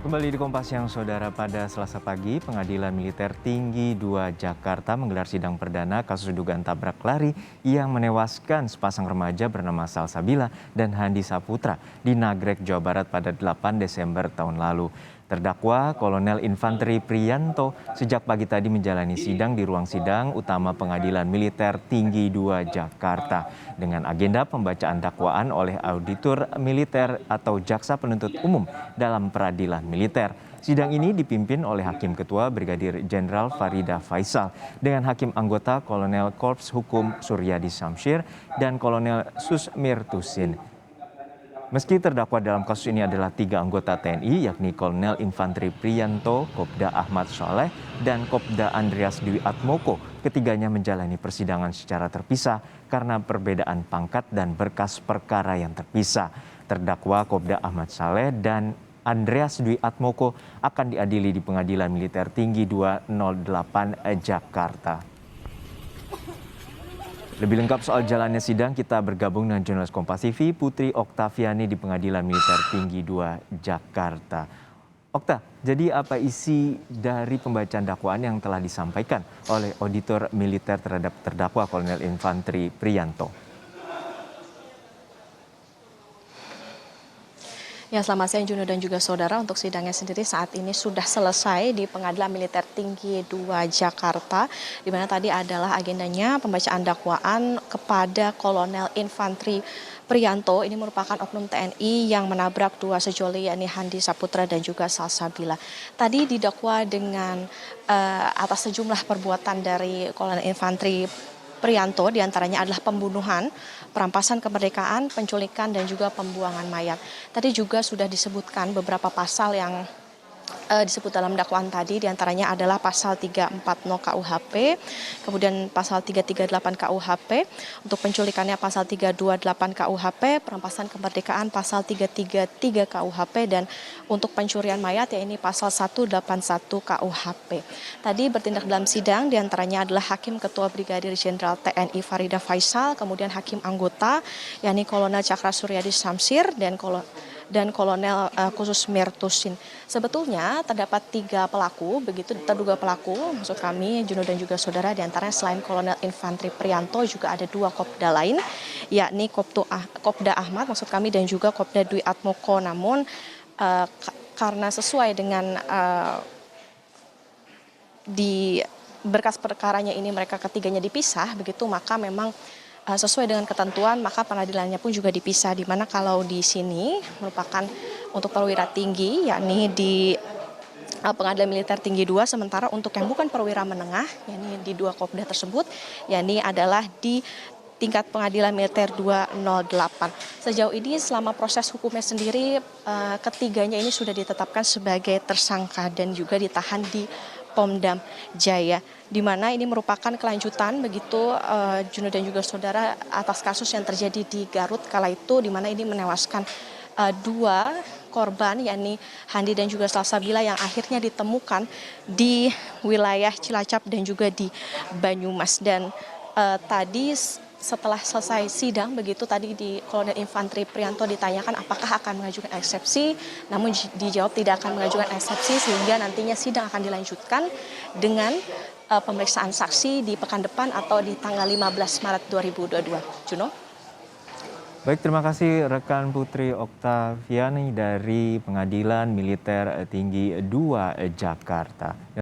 Kembali di Kompas Siang, Saudara. Pada Selasa pagi, Pengadilan Militer Tinggi 2 Jakarta menggelar sidang perdana kasus dugaan tabrak lari yang menewaskan sepasang remaja bernama Salsabila dan Handi Saputra di Nagrek, Jawa Barat pada 8 Desember tahun lalu. Terdakwa Kolonel Infanteri Priyanto sejak pagi tadi menjalani sidang di ruang sidang utama Pengadilan Militer Tinggi 2 Jakarta dengan agenda pembacaan dakwaan oleh auditor militer atau jaksa penuntut umum dalam peradilan militer. Sidang ini dipimpin oleh Hakim Ketua Brigadir Jenderal Farida Faisal dengan Hakim Anggota Kolonel Korps Hukum Suryadi Samsyir dan Kolonel Susmir Tusin. Meski terdakwa dalam kasus ini adalah 3 anggota TNI, yakni Kolonel Infanteri Priyanto, Kopda Ahmad Soleh, dan Kopda Andreas Dwi Atmoko, ketiganya menjalani persidangan secara terpisah karena perbedaan pangkat dan berkas perkara yang terpisah. Terdakwa Kopda Ahmad Saleh dan Andreas Dwi Atmoko akan diadili di Pengadilan Militer Tinggi 208 Jakarta. Lebih lengkap soal jalannya sidang, kita bergabung dengan jurnalis Kompas TV Putri Oktaviani di Pengadilan Militer Tinggi 2 Jakarta. Okta, jadi apa isi dari pembacaan dakwaan yang telah disampaikan oleh auditor militer terhadap terdakwa Kolonel Infanteri Priyanto? Ya, selamat siang Juno dan juga saudara. Untuk sidangnya sendiri saat ini sudah selesai di Pengadilan Militer Tinggi 2 Jakarta, di mana tadi adalah agendanya pembacaan dakwaan kepada Kolonel Infanteri Priyanto. Ini merupakan oknum TNI yang menabrak 2 sejoli, yakni Handi Saputra dan juga Salsabila. Tadi didakwa dengan atas sejumlah perbuatan dari Kolonel Infanteri Priyanto, diantaranya adalah pembunuhan, perampasan kemerdekaan, penculikan, dan juga pembuangan mayat. Tadi juga sudah disebutkan beberapa pasal yang disebut dalam dakwaan tadi, diantaranya adalah pasal 340 KUHP, kemudian pasal 338 KUHP, untuk penculikannya pasal 328 KUHP, perampasan kemerdekaan pasal 333 KUHP, dan untuk pencurian mayat ya ini pasal 181 KUHP. Tadi bertindak dalam sidang diantaranya adalah Hakim Ketua Brigadir Jenderal TNI Farida Faisal, kemudian Hakim Anggota yakni Kolonel Cakra Suryadi Samsir dan Kolonel Khusus Mirtusin. Sebetulnya terdapat 3 pelaku, begitu terduga pelaku, maksud kami Juno dan juga saudara, diantaranya selain Kolonel Infanteri Priyanto juga ada 2 kopda lain, yakni Kopda Ahmad maksud kami dan juga Kopda Dwi Atmoko. Namun karena sesuai dengan di berkas perkaranya ini mereka ketiganya dipisah, begitu maka memang sesuai dengan ketentuan maka pengadilannya pun juga dipisah, di mana kalau di sini merupakan untuk perwira tinggi yakni di Pengadilan Militer Tinggi 2, sementara untuk yang bukan perwira menengah yakni di 2 kopda tersebut yakni adalah di tingkat Pengadilan Militer 208. Sejauh ini selama proses hukumnya sendiri ketiganya ini sudah ditetapkan sebagai tersangka dan juga ditahan di Pomdam Jaya, di mana ini merupakan kelanjutan begitu Juno dan juga saudara atas kasus yang terjadi di Garut kala itu, di mana ini menewaskan 2 korban yakni Handi dan juga Salsabila yang akhirnya ditemukan di wilayah Cilacap dan juga di Banyumas. Dan tadi setelah selesai sidang begitu tadi di Kolonel Infanteri Priyanto ditanyakan apakah akan mengajukan eksepsi, namun dijawab tidak akan mengajukan eksepsi, sehingga nantinya sidang akan dilanjutkan dengan pemeriksaan saksi di pekan depan atau di tanggal 15 Maret 2022. Juno. Baik, terima kasih rekan Putri Oktaviani dari Pengadilan Militer Tinggi 2 Jakarta.